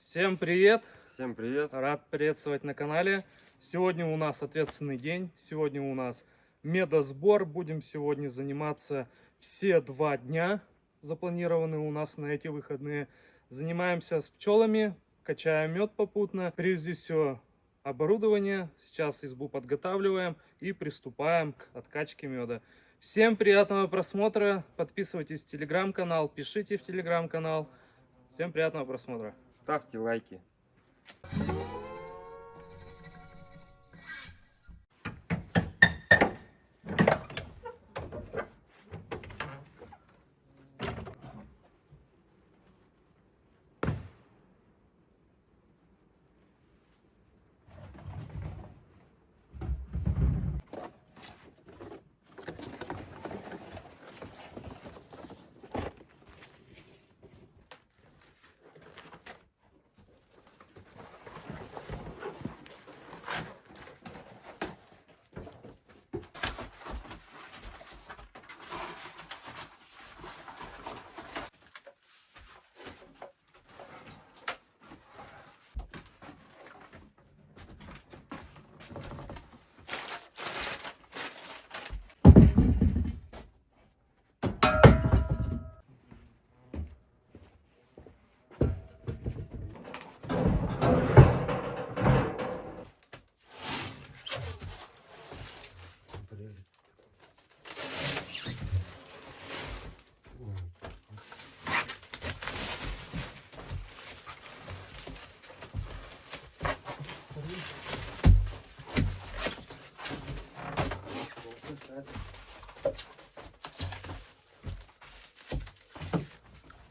Всем привет! Всем привет! Рад приветствовать на канале. Сегодня у нас ответственный день. Сегодня у нас медосбор. Будем сегодня заниматься все 2 дня, запланированы у нас на эти выходные. Занимаемся с пчелами, качаем мед попутно. Прежде всего оборудование. Сейчас избу подготавливаем и приступаем к откачке меда. Всем приятного просмотра. Подписывайтесь в телеграм-канал, пишите в телеграм-канал. Всем приятного просмотра. Ставьте лайки.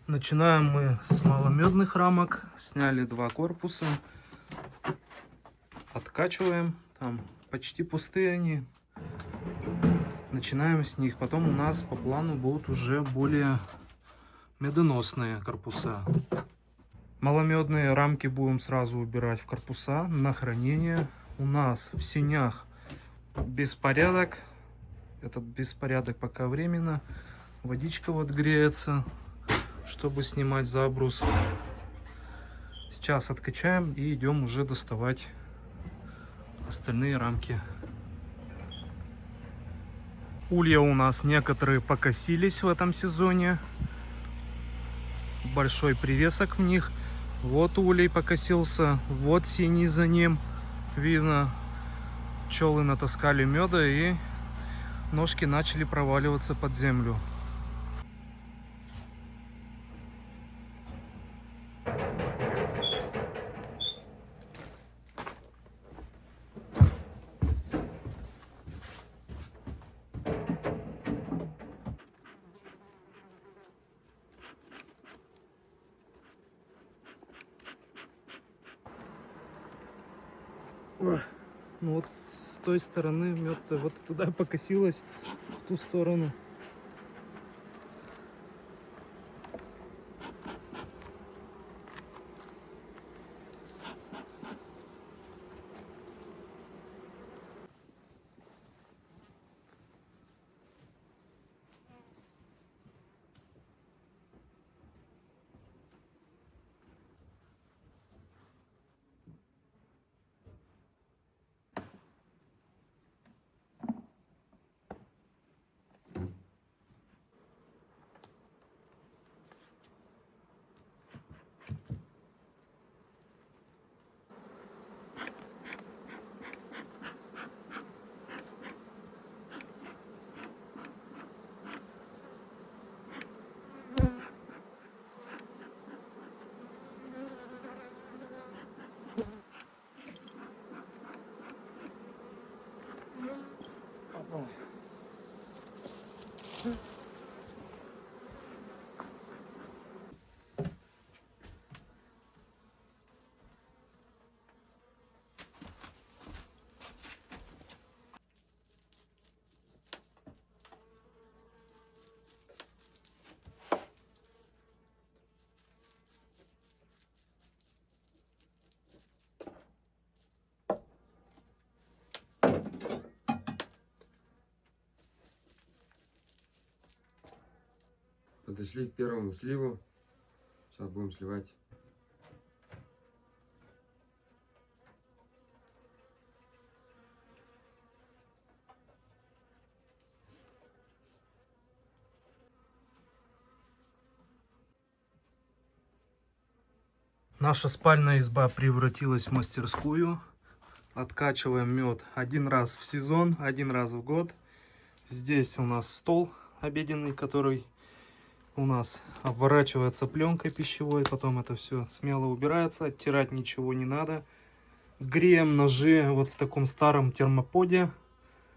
Начинаем мы с маломедных рамок. Сняли 2 корпуса. Откачиваем. Там почти пустые они. Начинаем с них. Потом у нас по плану будут уже более медоносные корпуса. Маломедные рамки будем сразу убирать в корпуса на хранение. У нас в сенях беспорядок. Этот беспорядок пока временно. Водичка вот греется, чтобы снимать забрус. Сейчас откачаем и идем уже доставать остальные рамки. Улья у нас некоторые покосились в этом сезоне. Большой привесок в них. Вот улей покосился, вот синий за ним. Видно, пчелы натаскали меда и ножки начали проваливаться под землю. Ну вот с той стороны мед вот туда покосилась, в ту сторону. Подошли к первому сливу. Сейчас будем сливать. Наша спальная изба превратилась в мастерскую. Откачиваем мед один раз в сезон, один раз в год. Здесь у нас стол обеденный, который у нас обворачивается пленкой пищевой. Потом это все смело убирается, оттирать ничего не надо. Греем ножи вот в таком старом термоподе.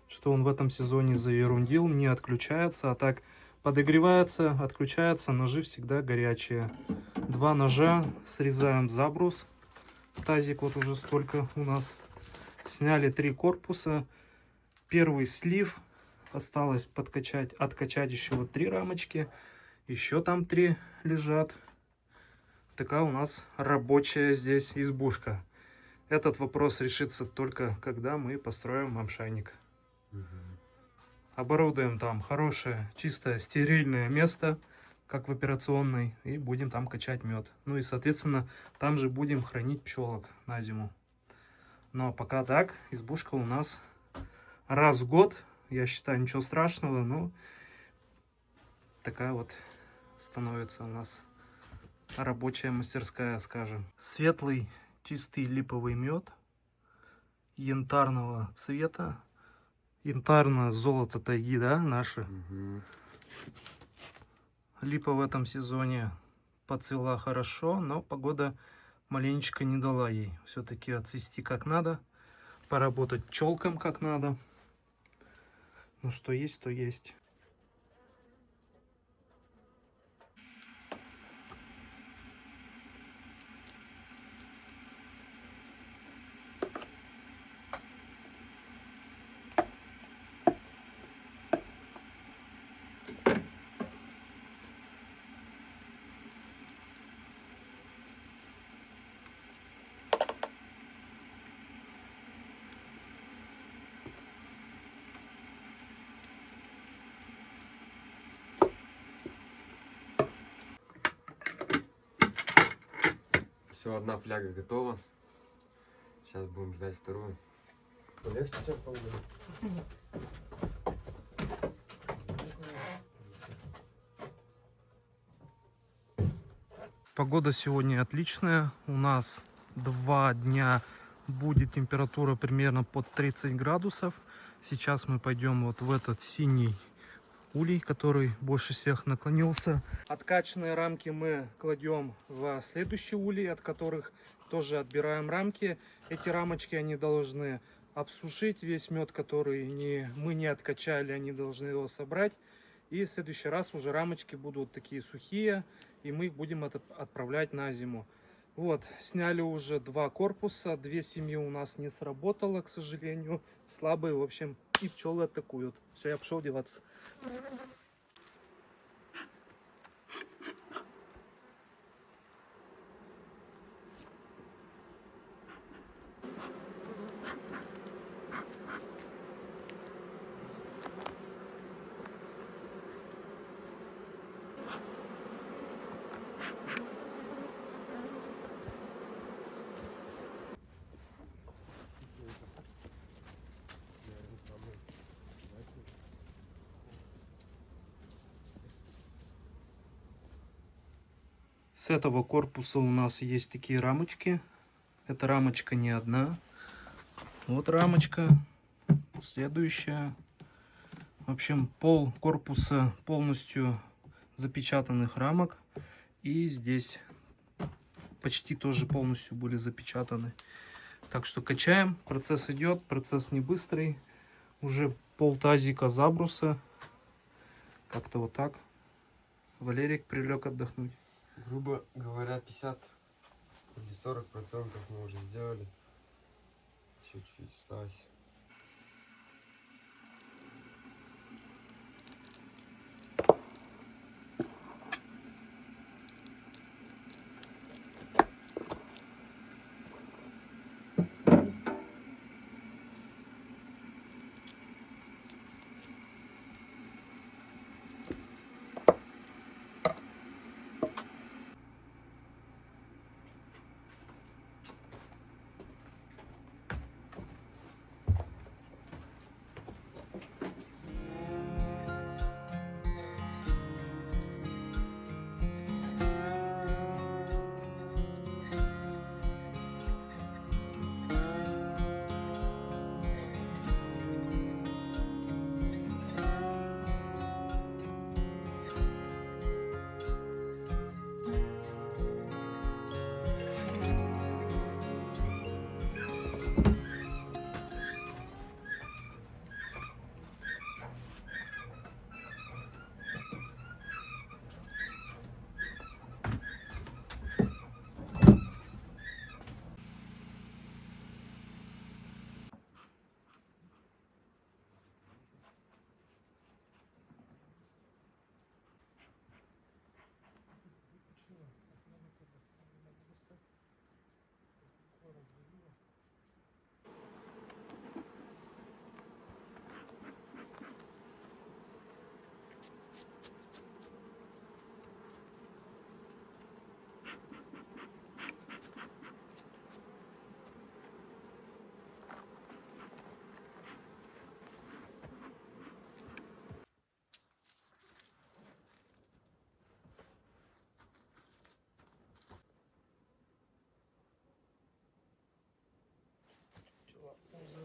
Что он в этом сезоне заерундил, не отключается, а так подогревается, отключается, ножи всегда горячие. Два ножа, срезаем забрус. Тазик вот уже столько у нас. Сняли 3 корпуса. Первый слив. Осталось подкачать, откачать еще вот 3 рамочки. Еще там 3 лежат. Такая у нас рабочая здесь избушка. Этот вопрос решится только когда мы построим мамшайник. Оборудуем там хорошее, чистое, стерильное место, как в операционной, и будем там качать мед. Ну и, соответственно, там же будем хранить пчелок на зиму. Но пока так, избушка у нас раз в год. Я считаю, ничего страшного, но такая вот становится у нас рабочая мастерская, скажем. Светлый, чистый липовый мед янтарного цвета. Янтарное золото тайги, да, наши. Липа в этом сезоне поцвела хорошо, но погода маленечко не дала ей все-таки отцвести как надо, поработать пчелкам как надо. Ну что есть, то есть. Все, одна фляга готова. Сейчас будем ждать вторую. Полегче, чем по-моему. Погода сегодня отличная. У нас 2 дня будет температура примерно под 30 градусов. Сейчас мы пойдем вот в этот синий улей, который больше всех наклонился. Откачанные рамки мы кладем в следующий улей, от которых тоже отбираем рамки. Эти рамочки, они должны обсушить весь мед, который мы не откачали, они должны его собрать. И в следующий раз уже рамочки будут такие сухие, и мы их будем отправлять на зиму. Вот, сняли уже 2 корпуса, 2 семьи у нас не сработало, к сожалению, слабые, в общем, и пчелы атакуют. Все, я пошел деваться. С этого корпуса у нас есть такие рамочки. Эта рамочка не одна. Вот рамочка. Следующая. В общем, пол корпуса полностью запечатанных рамок. И здесь почти тоже полностью были запечатаны. Так что качаем. Процесс идет. Процесс не быстрый. Уже полтазика забруса. Как-то вот так. Валерик прилег отдохнуть. Грубо говоря, 50 или 40% мы уже сделали. Чуть-чуть осталось.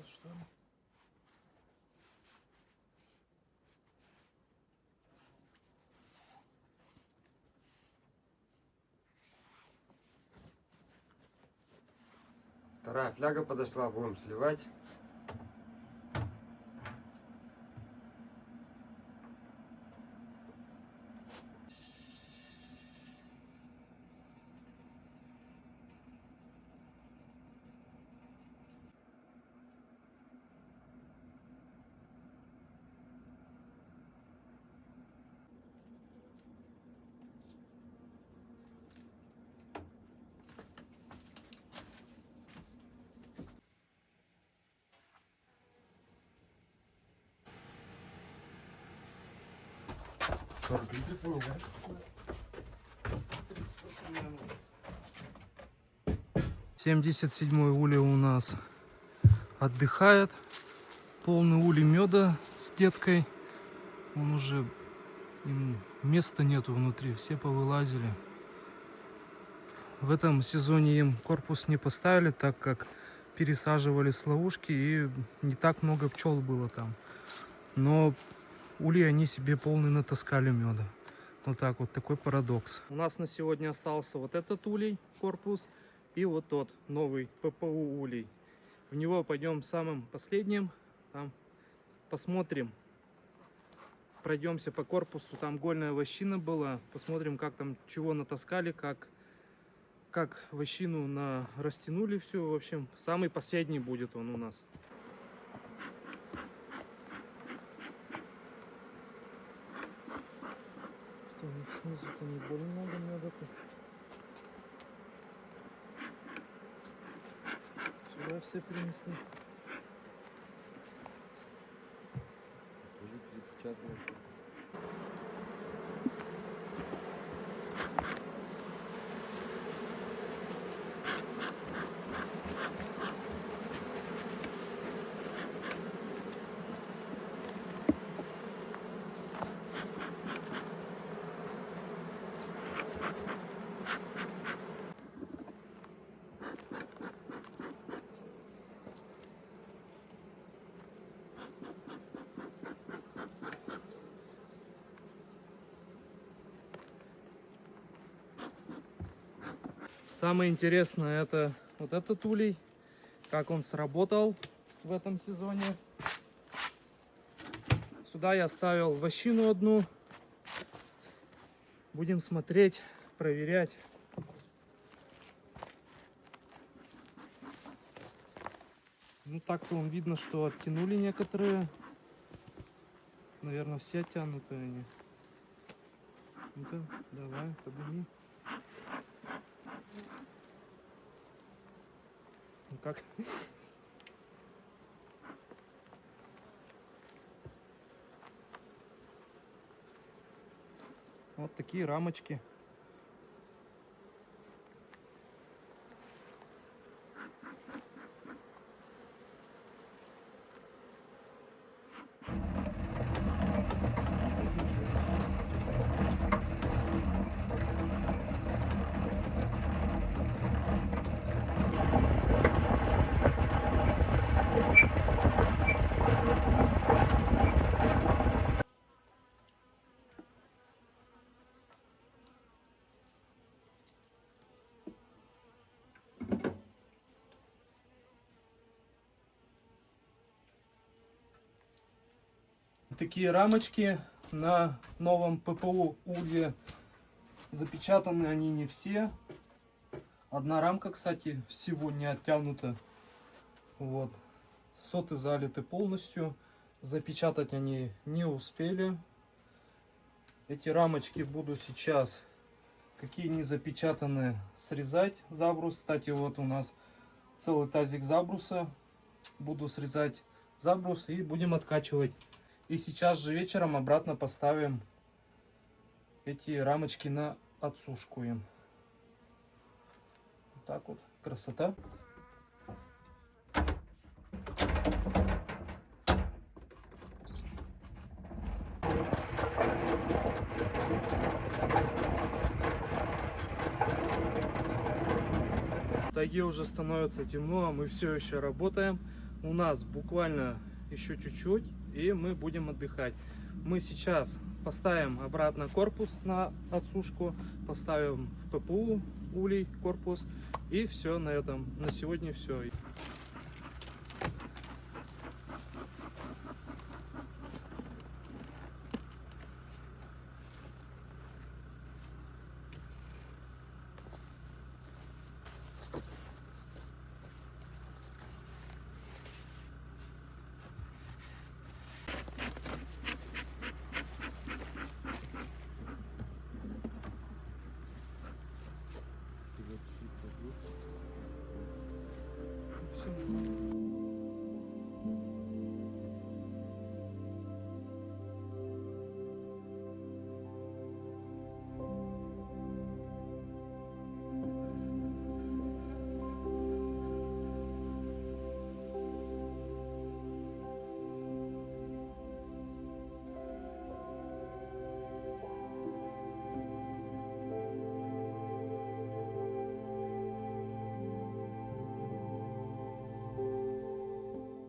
тут, что ли? Вторая фляга подошла, будем сливать. Литров, да? 77-й улей у нас отдыхает. Полный улей меда с деткой. Он уже, им места нету внутри, все повылазили. В этом сезоне им корпус не поставили, так как пересаживали с ловушки и не так много пчел было там. Но ульи они себе полный натаскали меда. Вот так вот, такой парадокс. У нас на сегодня остался вот этот улей, корпус, и вот тот новый ППУ улей. В него пойдем самым последним, там посмотрим, пройдемся по корпусу, там гольная вощина была, посмотрим, как там чего натаскали, как вощину растянули все. В общем, самый последний будет он у нас. Что, снизу-то не больно много меда-то. Сюда все принесли. Самое интересное это вот этот улей, как он сработал в этом сезоне. Сюда я ставил вощину одну. Будем смотреть, проверять. Ну так-то он видно, что оттянули некоторые. Наверное, все оттянутые они. Ну-ка, давай, подними. Ну как? Вот такие рамочки. Такие рамочки на новом ППУ улье. Запечатаны они не все. Одна рамка, кстати, всего не оттянута. Вот. Соты залиты полностью. Запечатать они не успели. Эти рамочки буду сейчас, какие не запечатаны, срезать забрус. Кстати, вот у нас целый тазик забруса. Буду срезать забрус и будем откачивать. И сейчас же вечером обратно поставим эти рамочки на отсушку им. Вот так вот. Красота. В тайге уже становится темно, а мы все еще работаем. у нас буквально еще чуть-чуть, и мы будем отдыхать. Мы сейчас поставим обратно корпус на отсушку, поставим в ППУ улей корпус, и все на этом. На сегодня все.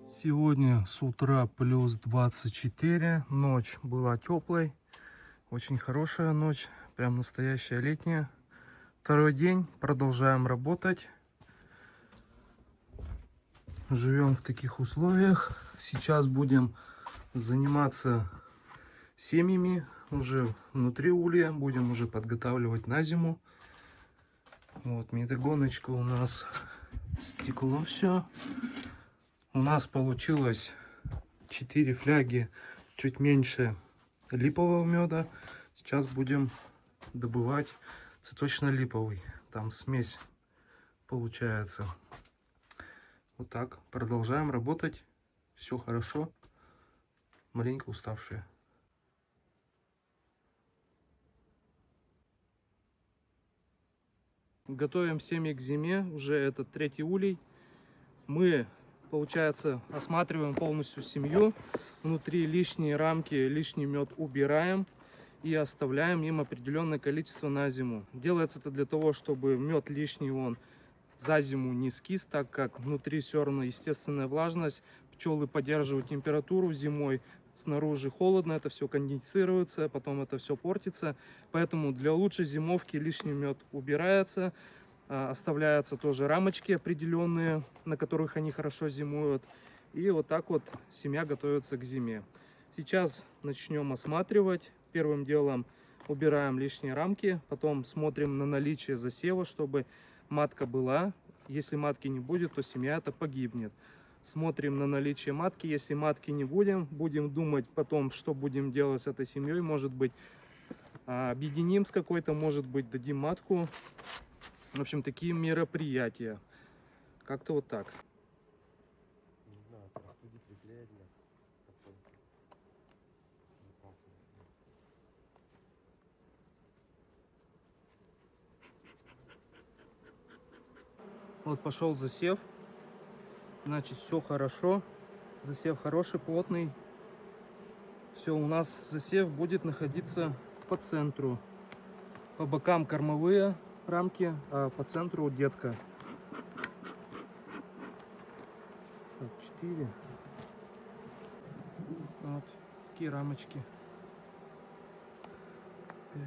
Сегодня с утра плюс 24, ночь была теплой, очень хорошая ночь, прям настоящая летняя. Второй день, продолжаем работать, живем в таких условиях. Сейчас будем заниматься семьями, уже внутри улья, будем уже подготавливать на зиму. Вот, медогоночка у нас, стекло все. У нас получилось 4 фляги, чуть меньше липового меда. Сейчас будем добывать цветочно-липовый. Там смесь получается. Вот так. Продолжаем работать. Все хорошо. Маленько уставшие. Готовим семьи к зиме. Уже это 3-й улей. Мы, получается, осматриваем полностью семью. Внутри лишние рамки, лишний мед убираем и оставляем им определенное количество на зиму. Делается это для того, чтобы мед лишний он за зиму не скис, так как внутри все равно естественная влажность. Пчелы поддерживают температуру зимой. Снаружи холодно, это все конденсируется, потом это все портится. Поэтому для лучшей зимовки лишний мед убирается. Оставляются тоже рамочки определенные, на которых они хорошо зимуют. И вот так вот семья готовится к зиме. Сейчас начнем осматривать. Первым делом убираем лишние рамки, потом смотрим на наличие засева, чтобы матка была. Если матки не будет, то семья это погибнет. Смотрим на наличие матки. Если матки не будем думать потом, что будем делать с этой семьей. Может быть, объединим с какой-то, может быть, дадим матку. В общем, такие мероприятия. Как-то вот так. Не знаю, простуди приклеить для Вот пошел засев. Значит, все хорошо. Засев хороший, плотный. Все, у нас засев будет находиться по центру. По бокам кормовые рамки, а по центру детка. Так, 4. Вот такие рамочки. 5.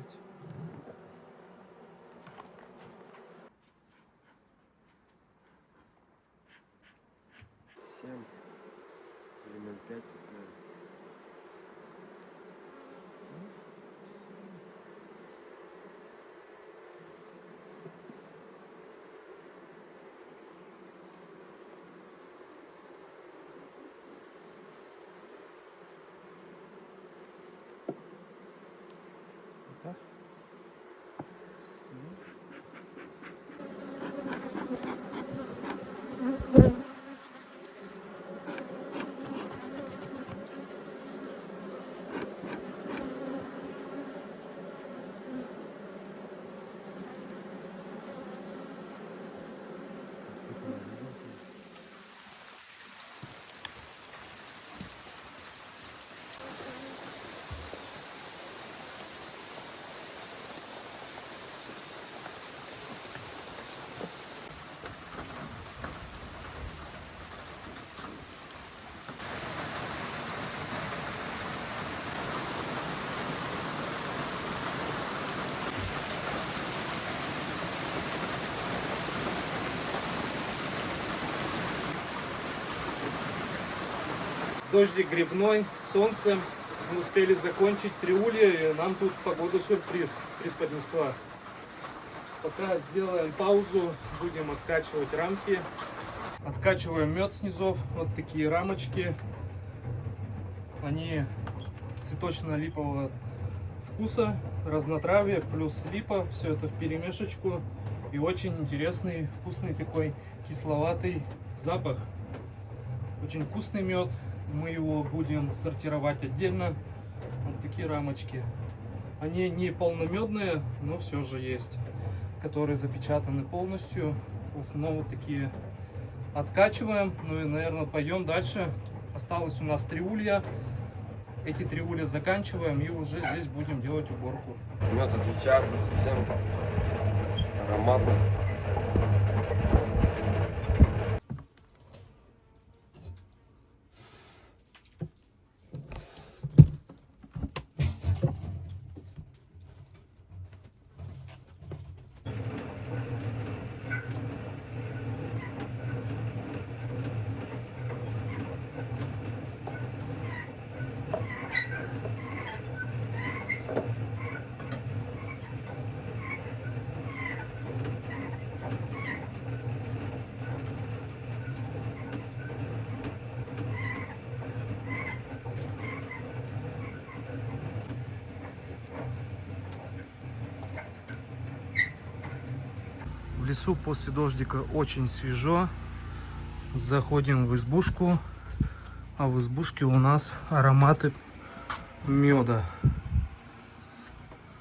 или 0,5. Так. Дождик грибной, солнце. Мы успели закончить триулье, и нам тут погода сюрприз преподнесла. Пока сделаем паузу, будем откачивать рамки. Откачиваем мед с низов. Вот такие рамочки. Они цветочно-липового вкуса, разнотравие плюс липа. Все это в перемешечку. И очень интересный, вкусный такой кисловатый запах. Очень вкусный мед. Мы его будем сортировать отдельно. Вот такие рамочки. Они не полномедные, но все же есть. Которые запечатаны полностью. В основном вот такие. Откачиваем. Ну и, наверное, пойдем дальше. Осталось у нас 3 улья. Эти 3 улья заканчиваем и уже здесь будем делать уборку. Мед отличается совсем ароматом. В лесу после дождика очень свежо. Заходим в избушку. А в избушке у нас ароматы меда.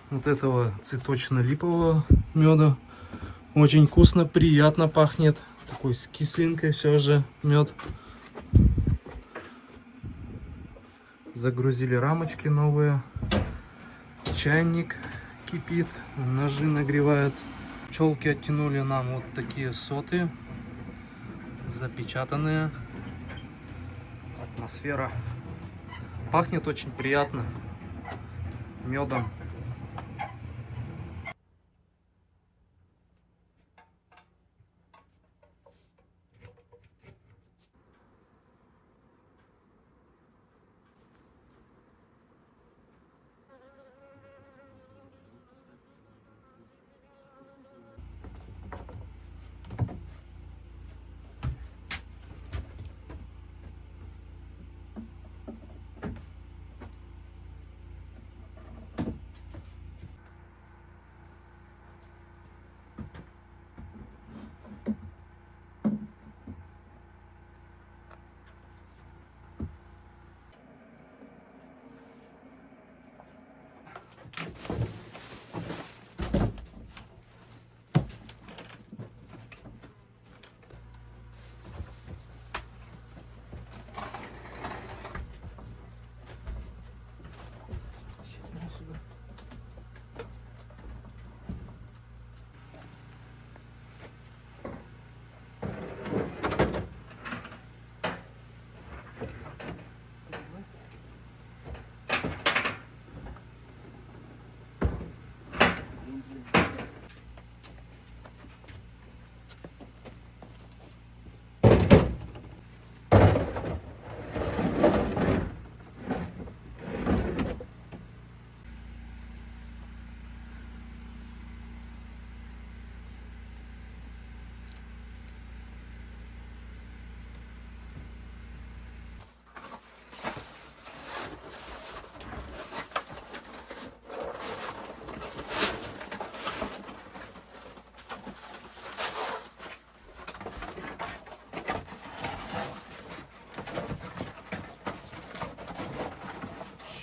Вот этого цветочно-липового меда. Очень вкусно, приятно пахнет. Такой с кислинкой все же мед. Загрузили рамочки новые. Чайник кипит, ножи нагревают. Пчелки оттянули нам вот такие соты, запечатанные. Атмосфера. Пахнет очень приятно медом.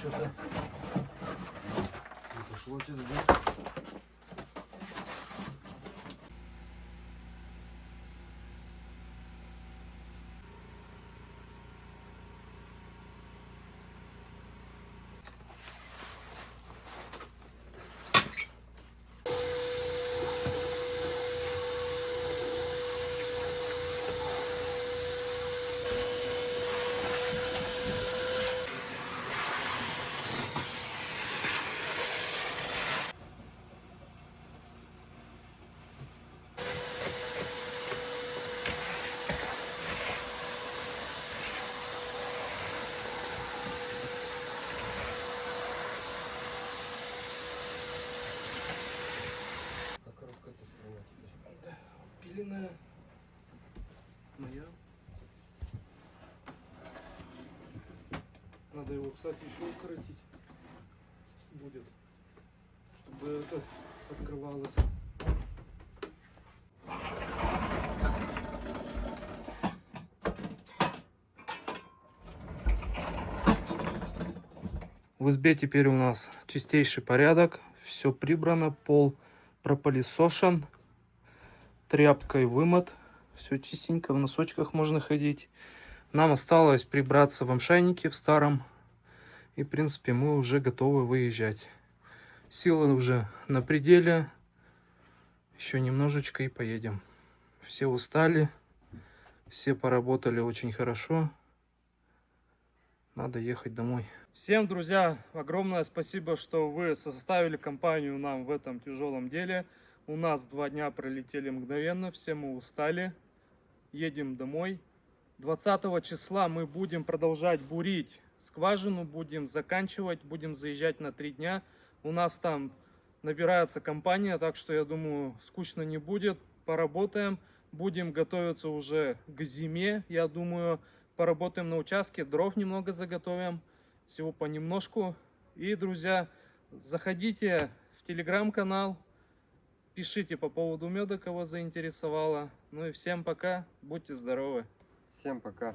Что-то не пошло что-то, да? Моя. Надо его, кстати, еще укоротить будет, чтобы это открывалось. В избе теперь у нас чистейший порядок, все прибрано, пол пропылесошен, тряпкой вымыт, все чистенько, в носочках можно ходить. Нам осталось прибраться в амшайнике в старом, и в принципе мы уже готовы выезжать. Силы уже на пределе, еще немножечко и поедем. Все устали, все поработали очень хорошо, надо ехать домой. Всем, друзья, огромное спасибо, что вы составили компанию нам в этом тяжелом деле. У нас 2 дня пролетели мгновенно, все мы устали. Едем домой. 20 числа мы будем продолжать бурить скважину, будем заканчивать, будем заезжать на 3 дня. У нас там набирается компания, так что я думаю, скучно не будет. Поработаем, будем готовиться уже к зиме, я думаю, поработаем на участке, дров немного заготовим. Всего понемножку. И, друзья, заходите в телеграм-канал, пишите по поводу меда, кого заинтересовало. Ну и всем пока, будьте здоровы. Всем пока.